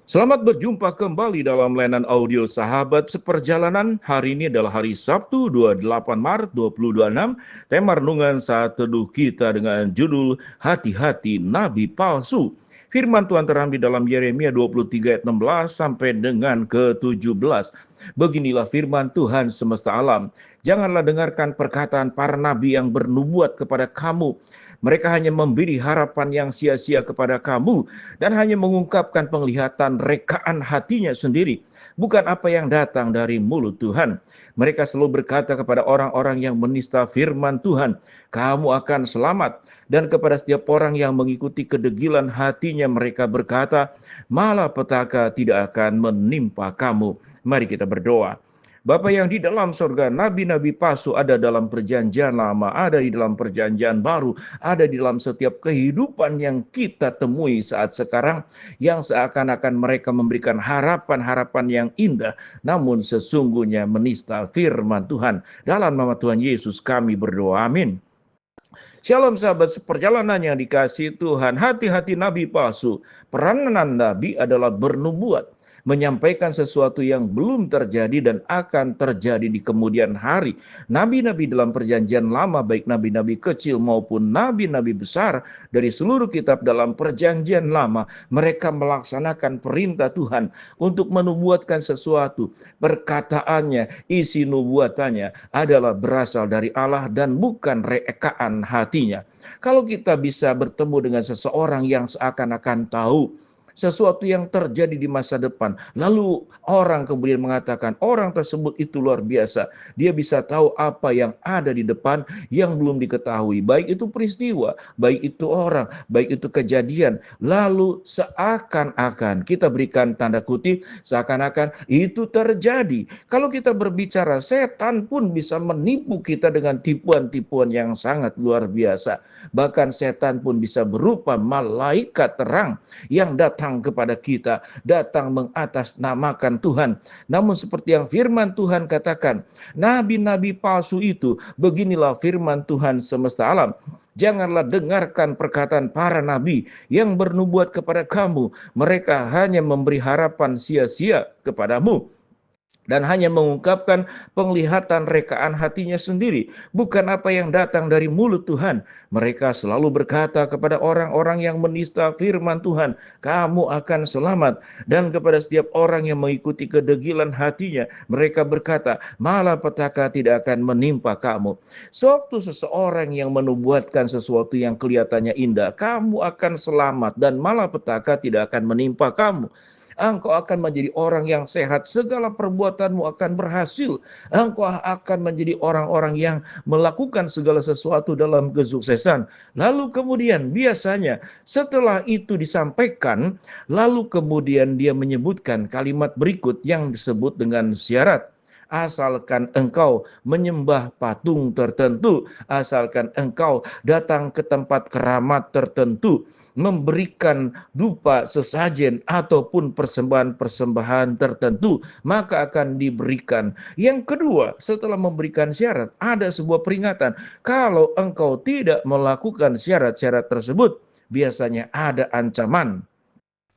Selamat berjumpa kembali dalam layanan audio Sahabat Seperjalanan. Hari ini adalah hari Sabtu 28 Maret 2026. Tema renungan saat teduh kita dengan judul Hati-hati Nabi Palsu. Firman Tuhan terambil dalam Yeremia 23 ayat 16 sampai dengan ke-17. Beginilah firman Tuhan semesta alam. Janganlah dengarkan perkataan para nabi yang bernubuat kepada kamu. Mereka hanya memberi harapan yang sia-sia kepada kamu dan hanya mengungkapkan penglihatan rekaan hatinya sendiri, bukan apa yang datang dari mulut Tuhan. Mereka selalu berkata kepada orang-orang yang menista firman Tuhan, kamu akan selamat. Dan kepada setiap orang yang mengikuti kedegilan hatinya mereka berkata, malapetaka tidak akan menimpa kamu. Mari kita berdoa. Bapa yang di dalam surga, nabi-nabi palsu ada dalam perjanjian lama, ada di dalam perjanjian baru, ada di dalam setiap kehidupan yang kita temui saat sekarang, yang seakan-akan mereka memberikan harapan-harapan yang indah, namun sesungguhnya menista firman Tuhan. Dalam nama Tuhan Yesus kami berdoa, amin. Shalom sahabat seperjalanan yang dikasihi Tuhan. Hati-hati nabi palsu. Peranan nabi adalah bernubuat, menyampaikan sesuatu yang belum terjadi dan akan terjadi di kemudian hari. Nabi-nabi dalam perjanjian lama, baik nabi-nabi kecil maupun nabi-nabi besar dari seluruh kitab dalam perjanjian lama, mereka melaksanakan perintah Tuhan untuk menubuatkan sesuatu. Perkataannya, isi nubuatannya adalah berasal dari Allah dan bukan rekaan hatinya. Kalau kita bisa bertemu dengan seseorang yang seakan-akan tahu sesuatu yang terjadi di masa depan, lalu orang kemudian mengatakan orang tersebut itu luar biasa, dia bisa tahu apa yang ada di depan yang belum diketahui, baik itu peristiwa, baik itu orang, baik itu kejadian, lalu seakan-akan kita berikan tanda kutip, seakan-akan itu terjadi. Kalau kita berbicara, setan pun bisa menipu kita dengan tipuan-tipuan yang sangat luar biasa. Bahkan setan pun bisa berupa malaikat terang yang datang kepada kita, datang mengatasnamakan Tuhan. Namun seperti yang firman Tuhan katakan, nabi-nabi palsu itu, beginilah firman Tuhan semesta alam. Janganlah dengarkan perkataan para nabi yang bernubuat kepada kamu. Mereka hanya memberi harapan sia-sia kepadamu dan hanya mengungkapkan penglihatan rekaan hatinya sendiri, bukan apa yang datang dari mulut Tuhan. Mereka selalu berkata kepada orang-orang yang menista firman Tuhan, kamu akan selamat. Dan kepada setiap orang yang mengikuti kedegilan hatinya, mereka berkata, malapetaka tidak akan menimpa kamu. Sewaktu seseorang yang menubuatkan sesuatu yang kelihatannya indah, kamu akan selamat dan malapetaka tidak akan menimpa kamu. Engkau akan menjadi orang yang sehat, segala perbuatanmu akan berhasil. Engkau akan menjadi orang-orang yang melakukan segala sesuatu dalam kesuksesan. Lalu kemudian biasanya setelah itu disampaikan, lalu kemudian dia menyebutkan kalimat berikut yang disebut dengan syarat. Asalkan engkau menyembah patung tertentu, asalkan engkau datang ke tempat keramat tertentu, memberikan dupa sesajen ataupun persembahan-persembahan tertentu, maka akan diberikan. Yang kedua, setelah memberikan syarat, ada sebuah peringatan. Kalau engkau tidak melakukan syarat-syarat tersebut, biasanya ada ancaman,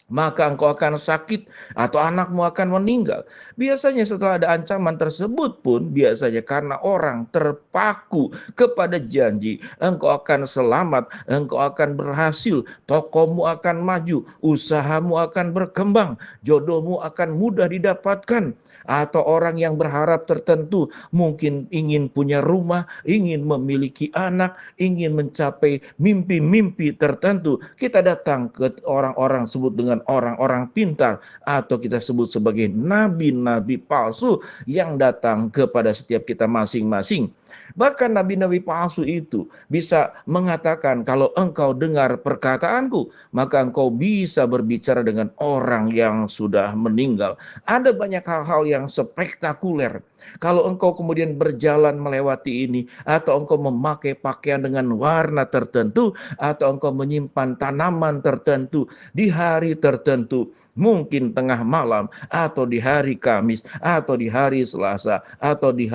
maka engkau akan sakit atau anakmu akan meninggal. Biasanya setelah ada ancaman tersebut pun, biasanya karena orang terpaku kepada janji, engkau akan selamat, engkau akan berhasil, tokomu akan maju, usahamu akan berkembang, jodohmu akan mudah didapatkan. Atau orang yang berharap tertentu, mungkin ingin punya rumah, ingin memiliki anak, ingin mencapai mimpi-mimpi tertentu, kita datang ke orang-orang sebut dengan orang-orang pintar, atau kita sebut sebagai nabi-nabi palsu yang datang kepada setiap kita masing-masing. Bahkan nabi-nabi palsu itu bisa mengatakan, kalau engkau dengar perkataanku, maka engkau bisa berbicara dengan orang yang sudah meninggal. Ada banyak hal-hal yang spektakuler. Kalau engkau kemudian berjalan melewati ini, atau engkau memakai pakaian dengan warna tertentu, atau engkau menyimpan tanaman tertentu, di hari tertentu, mungkin tengah malam, atau di hari Kamis, atau di hari Selasa, atau di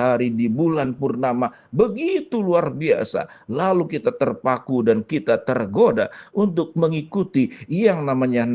bulan purnama, begitu luar biasa. Lalu kita terpaku dan kita tergoda untuk mengikuti yang namanya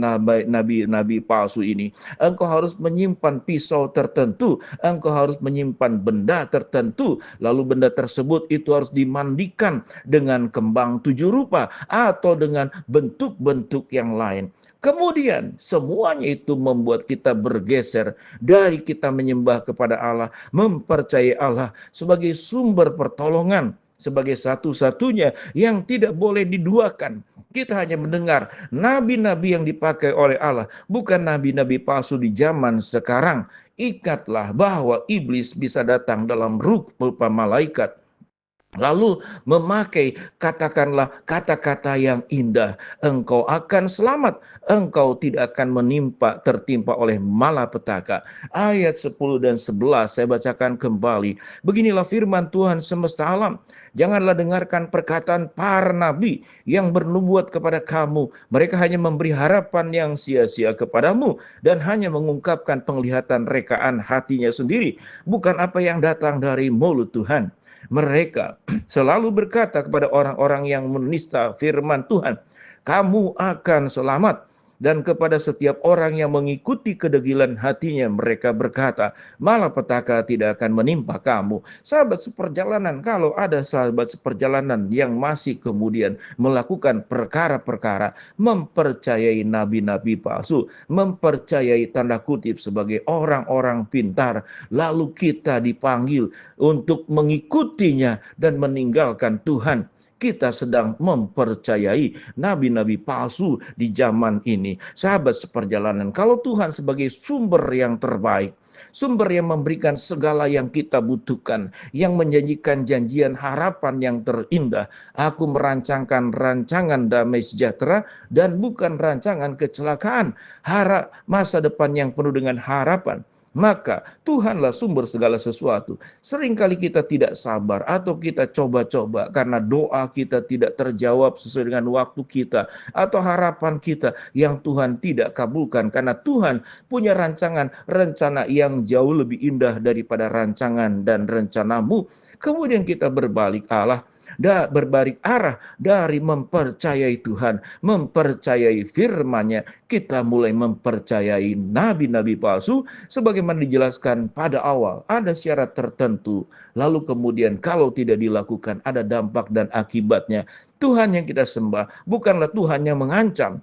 nabi-nabi palsu ini. Engkau harus menyimpan pisau tertentu, engkau harus menyimpan benda tertentu, lalu benda tersebut itu harus dimandikan dengan kembang 7 rupa atau dengan bentuk-bentuk yang lain. Kemudian semuanya itu membuat kita bergeser dari kita menyembah kepada Allah, mempercayai Allah sebagai sumber pertolongan, sebagai satu-satunya yang tidak boleh diduakan. Kita hanya mendengar nabi-nabi yang dipakai oleh Allah, bukan nabi-nabi palsu di zaman sekarang. Ingatlah bahwa iblis bisa datang dalam rupa malaikat, lalu memakai katakanlah kata-kata yang indah. Engkau akan selamat, engkau tidak akan tertimpa oleh malapetaka. Ayat 10 dan 11 saya bacakan kembali. Beginilah firman Tuhan semesta alam. Janganlah dengarkan perkataan para nabi yang bernubuat kepada kamu. Mereka hanya memberi harapan yang sia-sia kepadamu dan hanya mengungkapkan penglihatan rekaan hatinya sendiri, bukan apa yang datang dari mulut Tuhan. Mereka selalu berkata kepada orang-orang yang menista firman Tuhan, kamu akan selamat. Dan kepada setiap orang yang mengikuti kedegilan hatinya, mereka berkata, malapetaka tidak akan menimpa kamu. Sahabat seperjalanan, kalau ada sahabat seperjalanan yang masih kemudian melakukan perkara-perkara, mempercayai nabi-nabi palsu, mempercayai tanda kutip sebagai orang-orang pintar, lalu kita dipanggil untuk mengikutinya dan meninggalkan Tuhan, kita sedang mempercayai nabi-nabi palsu di zaman ini. Sahabat seperjalanan, kalau Tuhan sebagai sumber yang terbaik, sumber yang memberikan segala yang kita butuhkan, yang menjanjikan janjian harapan yang terindah, aku merancangkan rancangan damai sejahtera dan bukan rancangan kecelakaan, masa depan yang penuh dengan harapan. Maka Tuhanlah sumber segala sesuatu. Seringkali kita tidak sabar atau kita coba-coba karena doa kita tidak terjawab sesuai dengan waktu kita, atau harapan kita yang Tuhan tidak kabulkan karena Tuhan punya rencana yang jauh lebih indah daripada rancangan dan rencanamu. Kemudian kita berbalik arah dari mempercayai Tuhan, mempercayai firman-Nya, kita mulai mempercayai nabi-nabi palsu. Sebagaimana dijelaskan pada awal, ada syarat tertentu, lalu kemudian kalau tidak dilakukan ada dampak dan akibatnya. Tuhan yang kita sembah bukanlah Tuhan yang mengancam.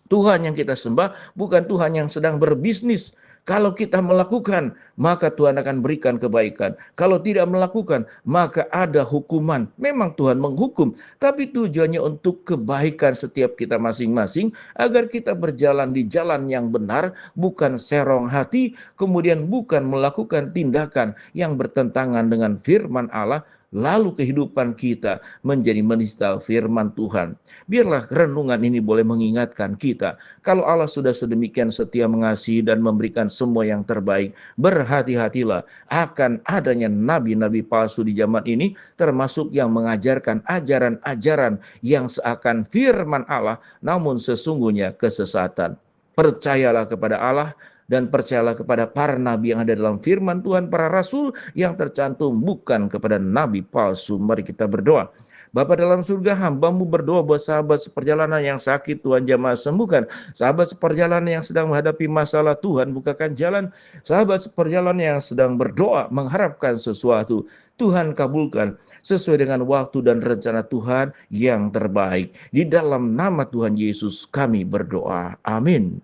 Tuhan yang kita sembah bukan Tuhan yang sedang berbisnis. Kalau kita melakukan, maka Tuhan akan berikan kebaikan. Kalau tidak melakukan, maka ada hukuman. Memang Tuhan menghukum, tapi tujuannya untuk kebaikan setiap kita masing-masing, agar kita berjalan di jalan yang benar, bukan serong hati, kemudian bukan melakukan tindakan yang bertentangan dengan firman Allah, lalu kehidupan kita menjadi menista firman Tuhan. Biarlah renungan ini boleh mengingatkan kita, kalau Allah sudah sedemikian setia mengasihi dan memberikan semua yang terbaik, berhati-hatilah akan adanya nabi-nabi palsu di zaman ini, termasuk yang mengajarkan ajaran-ajaran yang seakan firman Allah, namun sesungguhnya kesesatan. Percayalah kepada Allah dan percayalah kepada para nabi yang ada dalam firman Tuhan, para rasul yang tercantum, bukan kepada nabi palsu. Mari kita berdoa. Bapa dalam surga, hamba-Mu berdoa buat sahabat seperjalanan yang sakit, Tuhan jamah sembuhkan. Sahabat seperjalanan yang sedang menghadapi masalah, Tuhan bukakan jalan. Sahabat seperjalanan yang sedang berdoa, mengharapkan sesuatu, Tuhan kabulkan sesuai dengan waktu dan rencana Tuhan yang terbaik. Di dalam nama Tuhan Yesus kami berdoa. Amin.